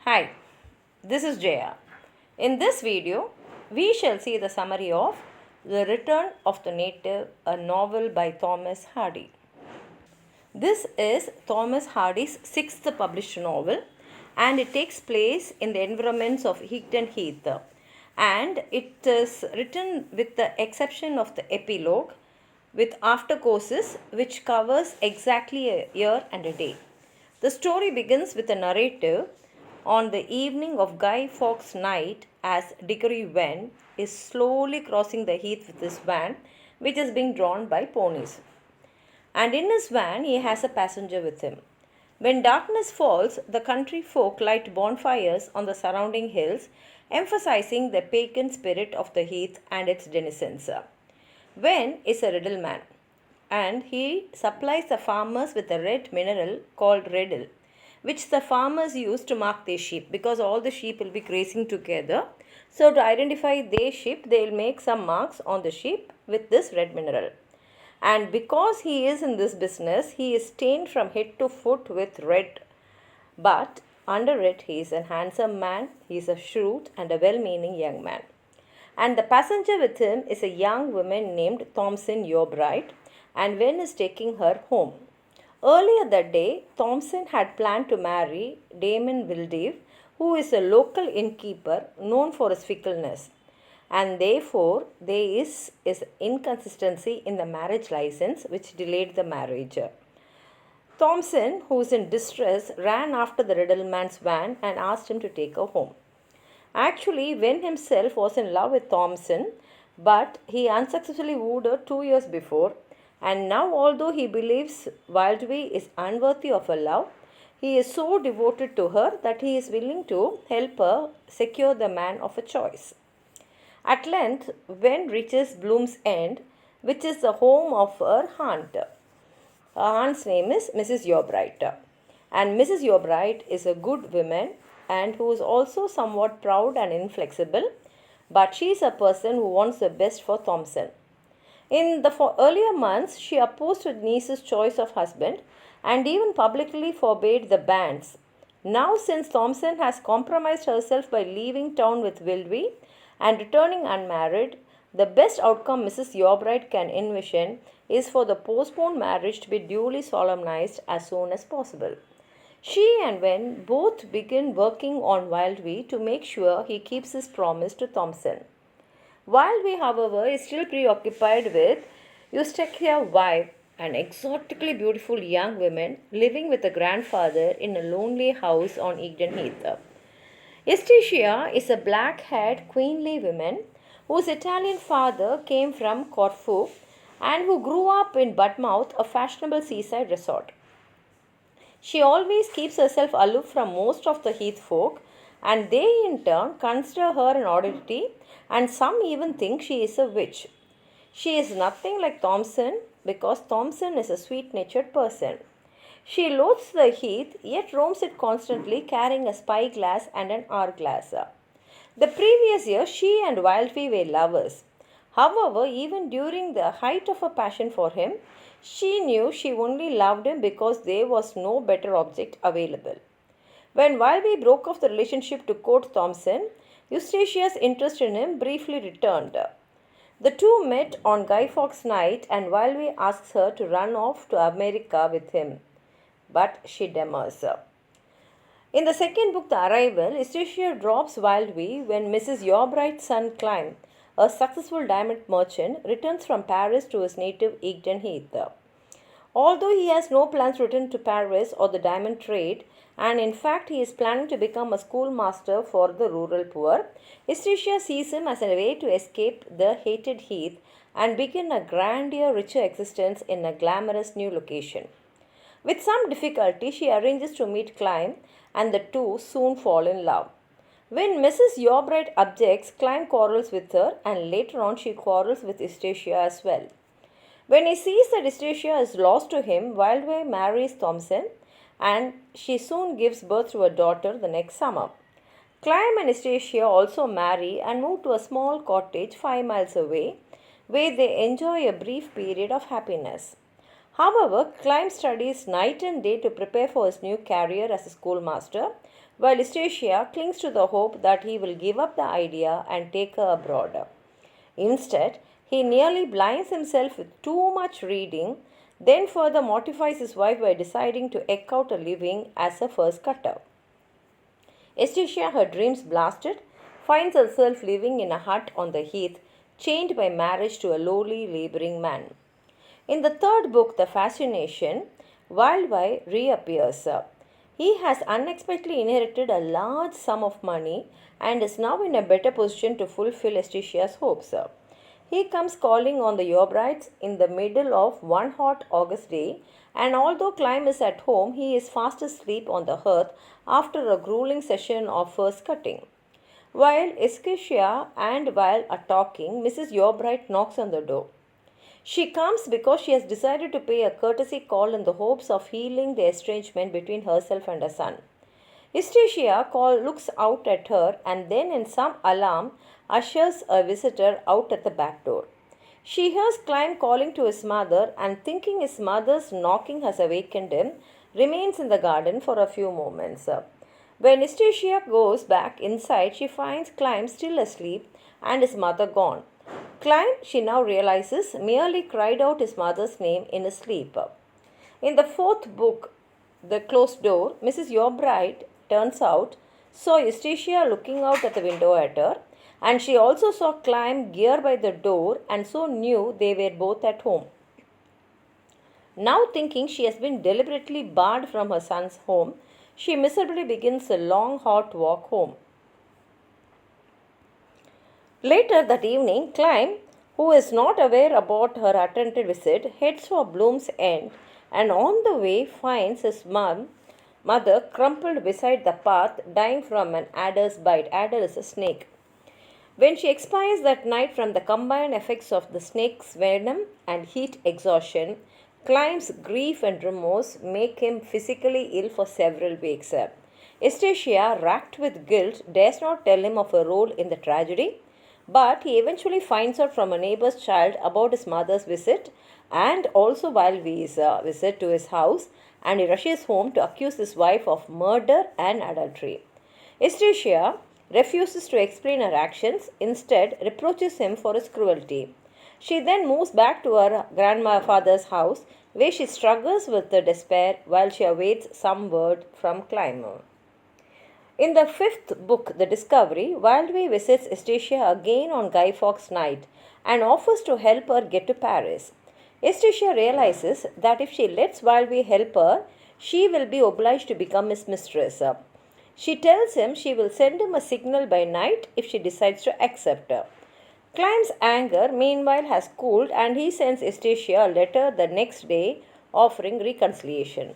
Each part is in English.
Hi, this is Jaya. In this video, we shall see the summary of The Return of the Native, a novel by Thomas Hardy. This is Thomas Hardy's sixth published novel and it takes place in the environments of Higden Heath, and it is written with the exception of the epilogue with after courses which covers exactly a year and a day. The story begins with a narrative on the evening of Guy Fawkes' night as Dickory Wen is slowly crossing the heath with his van, which is being drawn by ponies. And in his van he has a passenger with him. When darkness falls, the country folk light bonfires on the surrounding hills, emphasizing the pagan spirit of the heath and its denizens. Wen is a riddle man, and he supplies the farmers with a red mineral called riddle, which the farmers use to mark their sheep because all the sheep will be grazing together. So, to identify their sheep, they will make some marks on the sheep with this red mineral. And because he is in this business, he is stained from head to foot with red. But under it, he is a handsome man, he is a shrewd and a well meaning young man. And the passenger with him is a young woman named Thompson Yobright, and Wen is taking her home. Earlier that day, Thompson had planned to marry Damon Wildeave, who is a local innkeeper known for his fickleness, and therefore there is inconsistency in the marriage license which delayed the marriage. Thompson, who is in distress, ran after the Riddleman's van and asked him to take her home. Actually, Wen himself was in love with Thompson, but he unsuccessfully wooed her 2 years before, and now, although he believes Wildwy is unworthy of her love, he is so devoted to her that he is willing to help her secure the man of her choice. At length, Wen reaches Bloom's End, which is the home of her aunt. Her aunt's name is Mrs. Yobright, and Mrs. Yobright is a good woman and who is also somewhat proud and inflexible, but she is a person who wants the best for Thompson. In the earlier months, she opposed her niece's choice of husband and even publicly forbade the banns. Now, since Thompson has compromised herself by leaving town with Wildwy and returning unmarried, the best outcome Mrs. Yobright can envision is for the postponed marriage to be duly solemnized as soon as possible. She and Wen both begin working on Wildwy to make sure he keeps his promise to Thompson. Wildwy, however, is still preoccupied with Eustachia's wife, an exotically beautiful young woman living with a grandfather in a lonely house on Egdon Heath. Eustacia is a black-haired, queenly woman whose Italian father came from Corfu and who grew up in Budmouth, a fashionable seaside resort. She always keeps herself aloof from most of the heath folk, and they in turn consider her an oddity, and some even think she is a witch. She is nothing like Thompson because Thompson is a sweet-natured person. She loathes the heath yet roams it constantly carrying a spyglass and an hourglass. The previous year she and Wildwy were lovers. However, even during the height of her passion for him, she knew she only loved him because there was no better object available. When Wildwy broke off the relationship to court Thompson, Eustachia's interest in him briefly returned. The two met on Guy Fawkes' night and Wildwy asks her to run off to America with him, but she demurs. In the second book, The Arrival, Eustacia drops Wildwy when Mrs. Yobright's son Clyme, a successful diamond merchant, returns from Paris to his native Egdon Heath. Although he has no plans to return to Paris or the diamond trade, and in fact he is planning to become a schoolmaster for the rural poor, Eustacia sees him as a way to escape the hated heath and begin a grander, richer existence in a glamorous new location. With some difficulty, she arranges to meet Clyme, and the two soon fall in love. When Mrs. Yobright objects, Clyme quarrels with her, and later on she quarrels with Eustacia as well. When he sees that Eustacia is lost to him, Wildwy marries Thompson, and she soon gives birth to a daughter the next summer. Clyme and Eustacia also marry and move to a small cottage 5 miles away, where they enjoy a brief period of happiness. However, Clyme studies night and day to prepare for his new career as a schoolmaster, while Eustacia clings to the hope that he will give up the idea and take her abroad. Instead, he nearly blinds himself with too much reading, then further mortifies his wife by deciding to eke out a living as a furs cutter. Eustacia, her dreams blasted, finds herself living in a hut on the heath, chained by marriage to a lowly labouring man. In the third book, The Fascination, Wildby reappears. He has unexpectedly inherited a large sum of money and is now in a better position to fulfill Eustatia's hopes. He comes calling on the Yeobrides in the middle of one hot August day, and although Clym is at home, he is fast asleep on the hearth after a grueling session of furs cutting. While Eustacia and while are talking, Mrs. Yeobride knocks on the door. She comes because she has decided to pay a courtesy call in the hopes of healing the estrangement between herself and her son. Eustacia looks out at her and then, in some alarm, ushers a visitor out at the back door. She hears Clym calling to his mother and, thinking his mother's knocking has awakened him, remains in the garden for a few moments. When Eustacia goes back inside, she finds Clym still asleep and his mother gone. Clym, she now realizes, merely cried out his mother's name in his sleep. In the fourth book, The Closed Door, Mrs. Yeobride, turns out, saw Eustacia looking out at the window at her, and she also saw Clym gear by the door and so knew they were both at home. Now thinking she has been deliberately barred from her son's home, she miserably begins a long hot walk home. Later that evening, Clym, who is not aware about her attempted visit, heads for Bloom's End and on the way finds his mother crumpled beside the path, dying from an adder's bite. Adder is a snake. When she expires that night from the combined effects of the snake's venom and heat exhaustion, Clym's grief and remorse make him physically ill for several weeks. Eustacia, racked with guilt, dares not tell him of her role in the tragedy, but he eventually finds out from a neighbor's child about his mother's visit and also Wildby's visit to his house, and he rushes home to accuse his wife of murder and adultery. Eustacia refuses to explain her actions, instead reproaches him for his cruelty. She then moves back to her grandfather's house, where she struggles with the despair while she awaits some word from Clym. In the fifth book, The Discovery, Wildby visits Eustacia again on Guy Fawkes night and offers to help her get to Paris. Eustacia realizes that if she lets Wildby help her, she will be obliged to become his mistress. She tells him she will send him a signal by night if she decides to accept her. Clym's anger, meanwhile, has cooled and he sends Eustacia a letter the next day offering reconciliation.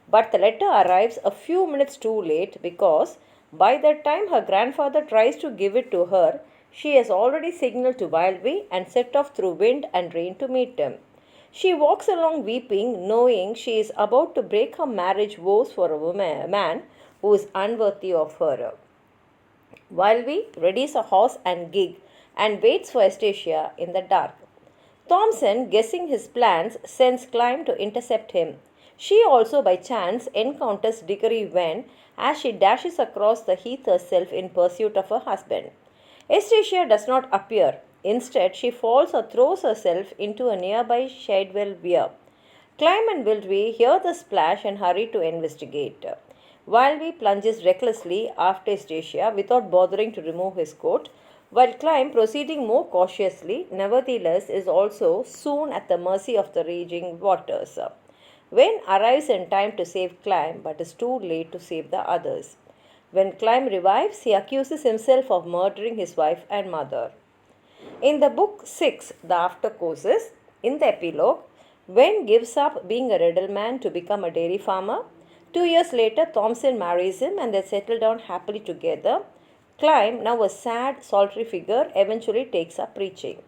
But the letter arrives a few minutes too late because by the time her grandfather tries to give it to her, she has already signaled to Wildby and set off through wind and rain to meet him. She walks along weeping, knowing she is about to break her marriage vows for a man who is unworthy of her. Wildby readies a horse and gig and waits for Eustacia in the dark. Thomson, guessing his plans, sends Clym to intercept him. She also by chance encounters Diggory Wen as she dashes across the heath herself in pursuit of her husband. Eustacia does not appear. Instead, she falls or throws herself into a nearby Shadwell weir. Clym and Wildby hear the splash and hurry to investigate. Wildby plunges recklessly after Eustacia without bothering to remove his coat, while Clym, proceeding more cautiously, nevertheless is also soon at the mercy of the raging waters. Wen arrives in time to save Clym, but is too late to save the others. When Clym revives, he accuses himself of murdering his wife and mother. In the book 6, The After Courses, in the epilogue, Wen gives up being a riddleman to become a dairy farmer. 2 years later, Thomson marries him and they settle down happily together. Clym, now a sad, solitary figure, eventually takes up preaching.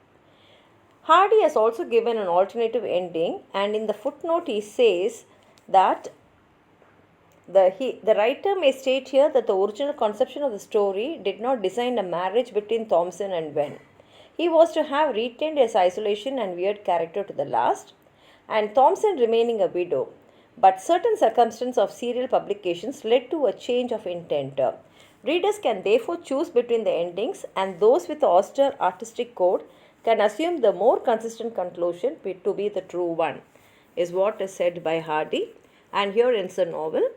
Hardy has also given an alternative ending, and in the footnote he says that the writer may state here that the original conception of the story did not design a marriage between Thomson and Wen. He was to have retained his isolation and weird character to the last, and Thomson remaining a widow. but certain circumstances of serial publications led to a change of intent. Readers can therefore choose between the endings, and those with austere artistic code can assume the more consistent conclusion to be the true one, is what is said by Hardy. And here ends the novel.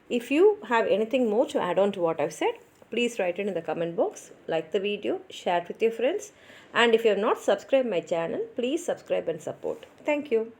If you have anything more to add on to what I've said, please write it in the comment box, like the video, share it with your friends, and if you have not subscribed my channel, please subscribe and support. Thank you.